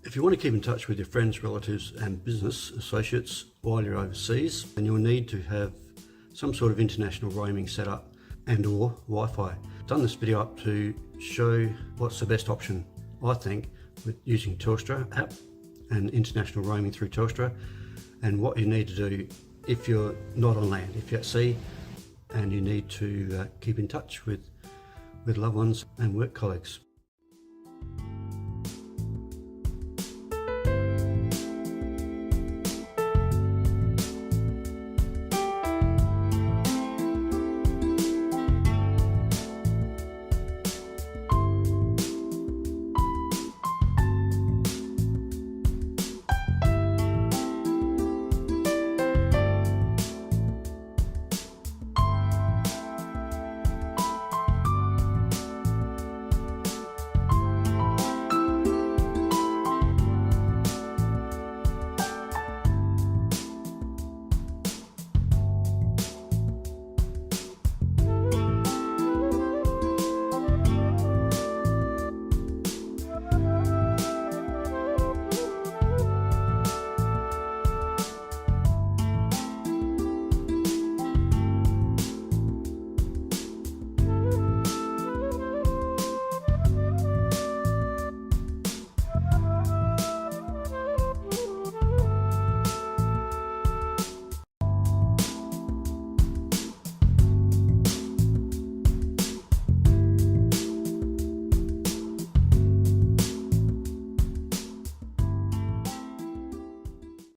If you want to keep in touch with your friends, relatives and business associates while you're overseas, then you'll need to have some sort of international roaming set up and or Wi-Fi. I've done this video up to show what's the best option, I think, with using Telstra app and international roaming through Telstra, and what you need to do if you're not on land, if you're at sea and you need to keep in touch with loved ones and work colleagues.